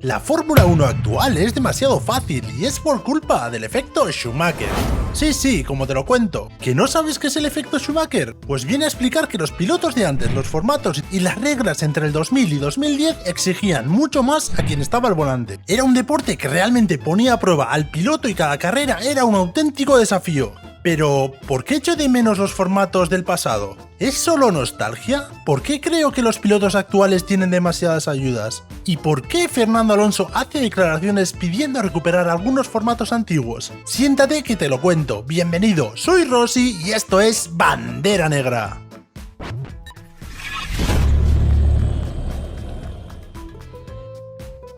La Fórmula 1 actual es demasiado fácil y es por culpa del efecto Schumacher. Sí, como te lo cuento. ¿Que no sabes qué es el efecto Schumacher? Pues viene a explicar que los pilotos de antes, los formatos y las reglas entre el 2000 y 2010 exigían mucho más a quien estaba al volante. Era un deporte que realmente ponía a prueba al piloto y cada carrera era un auténtico desafío. Pero, ¿por qué echo de menos los formatos del pasado? ¿Es solo nostalgia? ¿Por qué creo que los pilotos actuales tienen demasiadas ayudas? ¿Y por qué Fernando Alonso hace declaraciones pidiendo recuperar algunos formatos antiguos? Siéntate que te lo cuento. Bienvenido, soy Rossi y esto es Bandera Negra.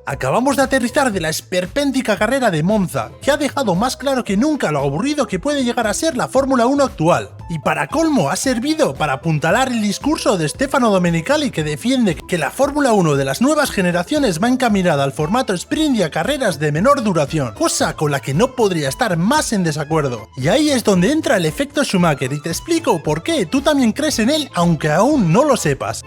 Acabamos de aterrizar de la esperpéntica carrera de Monza, que ha dejado más claro que nunca lo aburrido que puede llegar a ser la Fórmula 1 actual. Y para colmo ha servido para apuntalar el discurso de Stefano Domenicali, que defiende que la Fórmula 1 de las nuevas generaciones va encaminada al formato sprint y a carreras de menor duración, cosa con la que no podría estar más en desacuerdo. Y ahí es donde entra el efecto Schumacher y te explico por qué tú también crees en él aunque aún no lo sepas.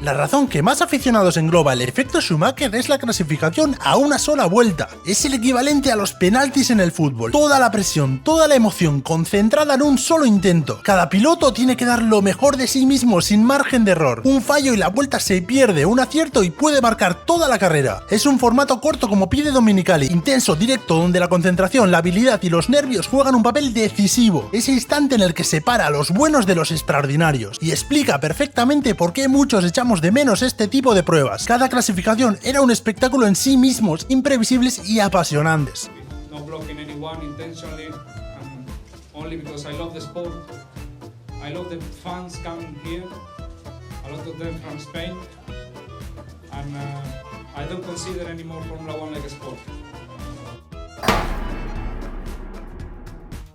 La razón que más aficionados engloba el efecto Schumacher es la clasificación a una sola vuelta. Es el equivalente a los penaltis en el fútbol. Toda la presión, toda la emoción concentrada en un solo intento. Cada piloto tiene que dar lo mejor de sí mismo sin margen de error. Un fallo y la vuelta se pierde, un acierto y puede marcar toda la carrera. Es un formato corto como pide Domenicali, intenso, directo, donde la concentración, la habilidad y los nervios juegan un papel decisivo. Ese instante en el que separa a los buenos de los extraordinarios. Y explica perfectamente por qué muchos echamos de menos este tipo de pruebas. Cada clasificación era un espectáculo en sí mismos, imprevisibles y apasionantes. No blocking anyone intentionally, only because I love the sport. I love the fans coming here, a lot of them from Spain, and I don't consider anymore Formula 1 like a sport.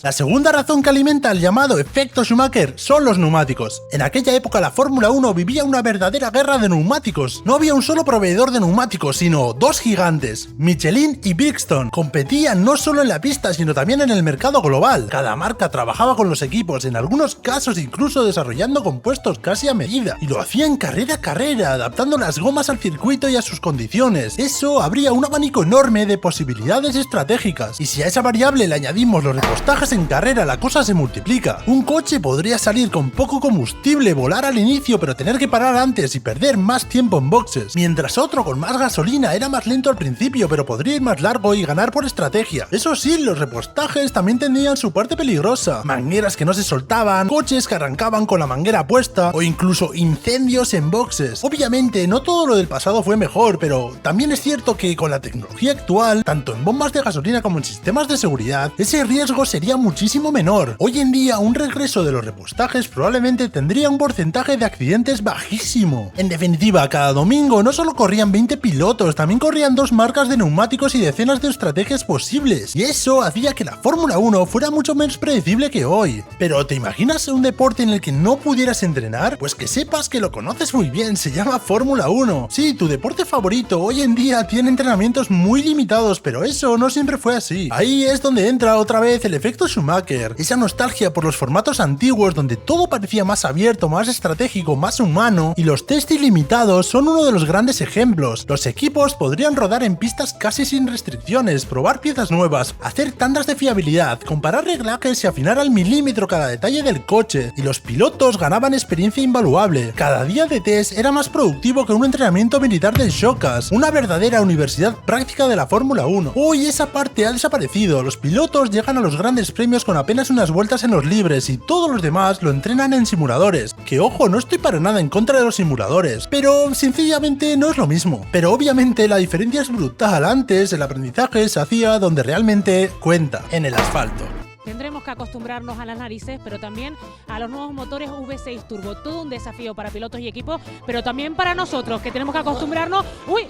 La segunda razón que alimenta el llamado efecto Schumacher son los neumáticos. En aquella época la Fórmula 1 vivía una verdadera guerra de neumáticos. No había un solo proveedor de neumáticos, sino dos gigantes, Michelin y Bridgestone. Competían no solo en la pista, sino también en el mercado global. Cada marca trabajaba con los equipos, en algunos casos incluso desarrollando compuestos casi a medida. Y lo hacían carrera a carrera, adaptando las gomas al circuito y a sus condiciones. Eso abría un abanico enorme de posibilidades estratégicas. Y si a esa variable le añadimos los repostajes en carrera, la cosa se multiplica. Un coche podría salir con poco combustible, volar al inicio pero tener que parar antes y perder más tiempo en boxes, mientras otro con más gasolina era más lento al principio pero podría ir más largo y ganar por estrategia. Eso sí, los repostajes también tenían su parte peligrosa, mangueras que no se soltaban, coches que arrancaban con la manguera puesta o incluso incendios en boxes. Obviamente no todo lo del pasado fue mejor, pero también es cierto que con la tecnología actual, tanto en bombas de gasolina como en sistemas de seguridad, ese riesgo sería muchísimo menor. Hoy en día un regreso de los repostajes probablemente tendría un porcentaje de accidentes bajísimo. En definitiva, cada domingo no solo corrían 20 pilotos, también corrían dos marcas de neumáticos y decenas de estrategias posibles, y eso hacía que la Fórmula 1 fuera mucho menos predecible que hoy. Pero ¿te imaginas un deporte en el que no pudieras entrenar? Pues que sepas que lo conoces muy bien, se llama Fórmula 1. Sí, tu deporte favorito hoy en día tiene entrenamientos muy limitados, pero eso no siempre fue así. Ahí es donde entra otra vez el efecto Schumacher, esa nostalgia por los formatos antiguos donde todo parecía más abierto, más estratégico, más humano, y los test ilimitados son uno de los grandes ejemplos. Los equipos podrían rodar en pistas casi sin restricciones, probar piezas nuevas, hacer tandas de fiabilidad, comparar reglajes y afinar al milímetro cada detalle del coche, y los pilotos ganaban experiencia invaluable. Cada día de test era más productivo que un entrenamiento militar del Showcase, una verdadera universidad práctica de la Fórmula 1. Hoy esa parte ha desaparecido, los pilotos llegan a los grandes premios con apenas unas vueltas en los libres y todos los demás lo entrenan en simuladores. Que ojo, no estoy para nada en contra de los simuladores, pero sencillamente no es lo mismo. Pero obviamente la diferencia es brutal. Antes el aprendizaje se hacía donde realmente cuenta, en el asfalto. Tendremos que acostumbrarnos a las narices, pero también a los nuevos motores V6 Turbo. Todo un desafío para pilotos y equipos, pero también para nosotros, que tenemos que acostumbrarnos. ¡Uy!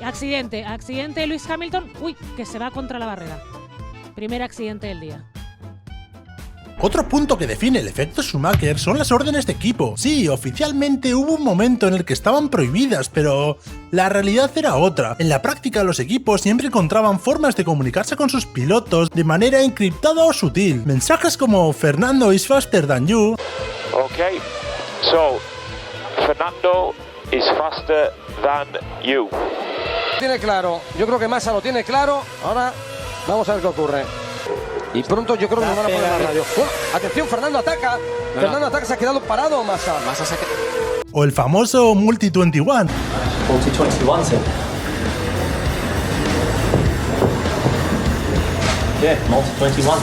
Accidente de Lewis Hamilton. ¡Uy! Que se va contra la barrera. Primer accidente del día. Otro punto que define el efecto Schumacher son las órdenes de equipo. Sí, oficialmente hubo un momento en el que estaban prohibidas, pero la realidad era otra. En la práctica los equipos siempre encontraban formas de comunicarse con sus pilotos de manera encriptada o sutil. Mensajes como "Fernando is faster than you", Okay, so Fernando is faster than you. Tiene claro, yo creo que Massa lo tiene claro. Ahora vamos a ver qué ocurre. Y pronto yo creo que nos van a poner la radio. Bueno, atención, Fernando ataca. Fernando ataca, se ha quedado parado Massa. O el famoso Multi-21. Multi-21, sir. Yeah, Multi-21.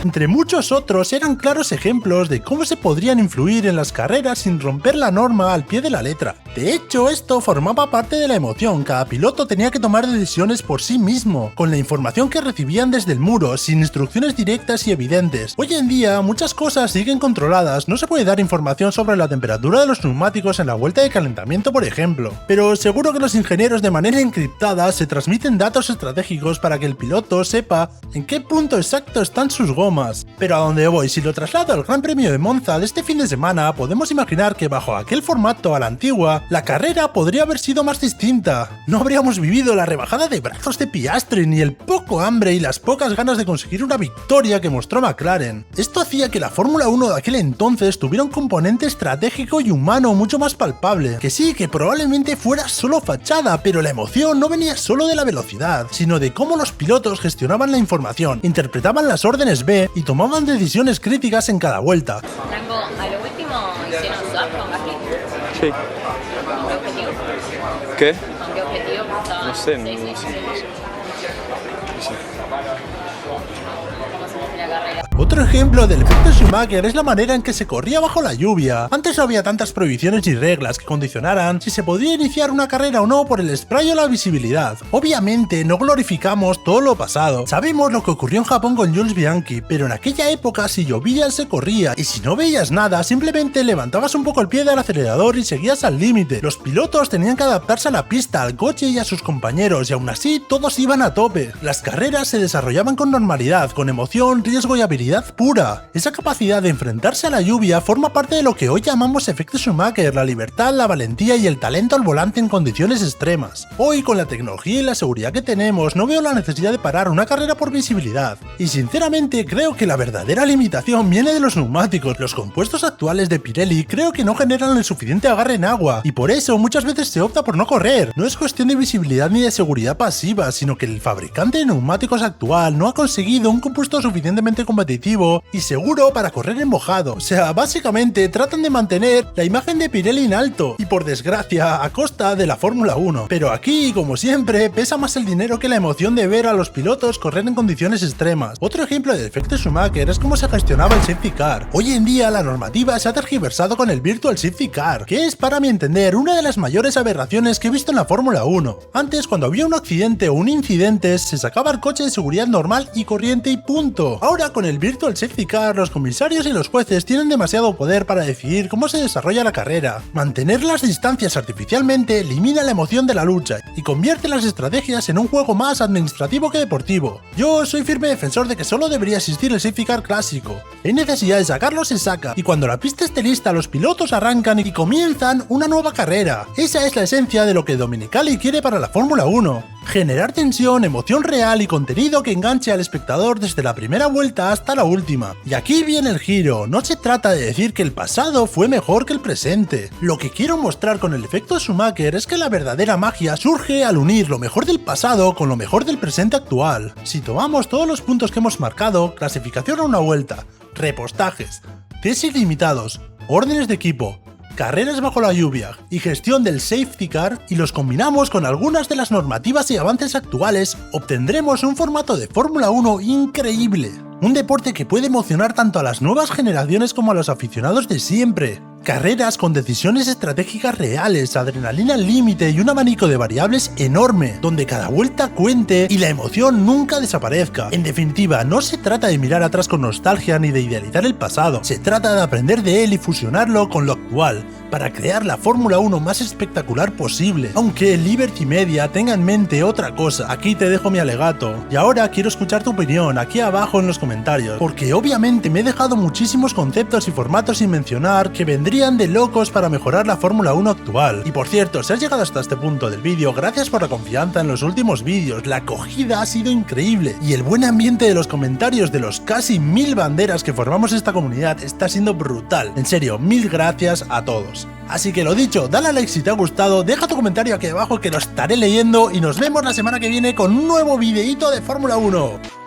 Entre muchos otros, eran claros ejemplos de cómo se podrían influir en las carreras sin romper la norma al pie de la letra. De hecho, esto formaba parte de la emoción, cada piloto tenía que tomar decisiones por sí mismo, con la información que recibían desde el muro, sin instrucciones directas y evidentes. Hoy en día, muchas cosas siguen controladas, no se puede dar información sobre la temperatura de los neumáticos en la vuelta de calentamiento, por ejemplo, pero seguro que los ingenieros de manera encriptada se transmiten datos estratégicos para que el piloto sepa en qué punto exacto están sus gomas. Pero a donde voy, si lo traslado al Gran Premio de Monza de este fin de semana, podemos imaginar que bajo aquel formato a la antigua, la carrera podría haber sido más distinta. No habríamos vivido la rebajada de brazos de Piastri, ni el poco hambre y las pocas ganas de conseguir una victoria que mostró McLaren. Esto hacía que la Fórmula 1 de aquel entonces tuviera un componente estratégico y humano mucho más palpable. Que sí, que probablemente fuera solo fachada, pero la emoción no venía solo de la velocidad, sino de cómo los pilotos gestionaban la información, interpretaban las órdenes B y tomaban decisiones críticas en cada vuelta. Franco, a lo último hicieron swap con Gasly. Sí. ¿Con qué objetivo? ¿Qué? ¿Con qué objetivo? No sé, no sé. ¿Cómo se fue la carrera? Otro ejemplo del efecto Schumacher es la manera en que se corría bajo la lluvia. Antes no había tantas prohibiciones ni reglas que condicionaran si se podía iniciar una carrera o no por el spray o la visibilidad. Obviamente no glorificamos todo lo pasado. Sabemos lo que ocurrió en Japón con Jules Bianchi, pero en aquella época si llovía se corría y si no veías nada simplemente levantabas un poco el pie del acelerador y seguías al límite. Los pilotos tenían que adaptarse a la pista, al coche y a sus compañeros y aún así todos iban a tope. Las carreras se desarrollaban con normalidad, con emoción, riesgo y habilidad pura. Esa capacidad de enfrentarse a la lluvia forma parte de lo que hoy llamamos efecto Schumacher, la libertad, la valentía y el talento al volante en condiciones extremas. Hoy, con la tecnología y la seguridad que tenemos, no veo la necesidad de parar una carrera por visibilidad. Y sinceramente creo que la verdadera limitación viene de los neumáticos. Los compuestos actuales de Pirelli creo que no generan el suficiente agarre en agua, y por eso muchas veces se opta por no correr. No es cuestión de visibilidad ni de seguridad pasiva, sino que el fabricante de neumáticos actual no ha conseguido un compuesto suficientemente competitivo y seguro para correr en mojado. O sea, básicamente tratan de mantener la imagen de Pirelli en alto y por desgracia a costa de la Fórmula 1. Pero aquí, como siempre, pesa más el dinero que la emoción de ver a los pilotos correr en condiciones extremas. Otro ejemplo del efecto Schumacher es cómo se gestionaba el safety car. Hoy en día la normativa se ha tergiversado con el Virtual Safety Car, que es, para mi entender, una de las mayores aberraciones que he visto en la Fórmula 1. Antes, cuando había un accidente o un incidente, se sacaba el coche de seguridad normal y corriente y punto. Ahora, con el Virtual Safety Car, los comisarios y los jueces tienen demasiado poder para decidir cómo se desarrolla la carrera. Mantener las distancias artificialmente elimina la emoción de la lucha y convierte las estrategias en un juego más administrativo que deportivo. Yo soy firme defensor de que solo debería existir el Safety Car clásico. Hay necesidad de sacarlo, se saca, y cuando la pista esté lista los pilotos arrancan y comienzan una nueva carrera. Esa es la esencia de lo que Domenicali quiere para la Fórmula 1. Generar tensión, emoción real y contenido que enganche al espectador desde la primera vuelta hasta la última. Y aquí viene el giro, no se trata de decir que el pasado fue mejor que el presente. Lo que quiero mostrar con el efecto Schumacher es que la verdadera magia surge al unir lo mejor del pasado con lo mejor del presente actual. Si tomamos todos los puntos que hemos marcado, clasificación a una vuelta, repostajes, test ilimitados, órdenes de equipo, carreras bajo la lluvia y gestión del safety car y los combinamos con algunas de las normativas y avances actuales, obtendremos un formato de Fórmula 1 increíble. Un deporte que puede emocionar tanto a las nuevas generaciones como a los aficionados de siempre. Carreras con decisiones estratégicas reales, adrenalina al límite y un abanico de variables enorme, donde cada vuelta cuente y la emoción nunca desaparezca. En definitiva, no se trata de mirar atrás con nostalgia ni de idealizar el pasado, se trata de aprender de él y fusionarlo con lo actual, para crear la Fórmula 1 más espectacular posible. Aunque Liberty Media tenga en mente otra cosa, aquí te dejo mi alegato. Y ahora quiero escuchar tu opinión aquí abajo en los comentarios, porque obviamente me he dejado muchísimos conceptos y formatos sin mencionar que vendrían irían de locos para mejorar la Fórmula 1 actual. Y por cierto, si has llegado hasta este punto del vídeo, gracias por la confianza en los últimos vídeos, la acogida ha sido increíble y el buen ambiente de los comentarios de los casi 1000 banderas que formamos esta comunidad está siendo brutal. En serio, 1000 gracias a todos. Así que lo dicho, dale a like si te ha gustado, deja tu comentario aquí abajo que lo estaré leyendo y nos vemos la semana que viene con un nuevo videíto de Fórmula 1.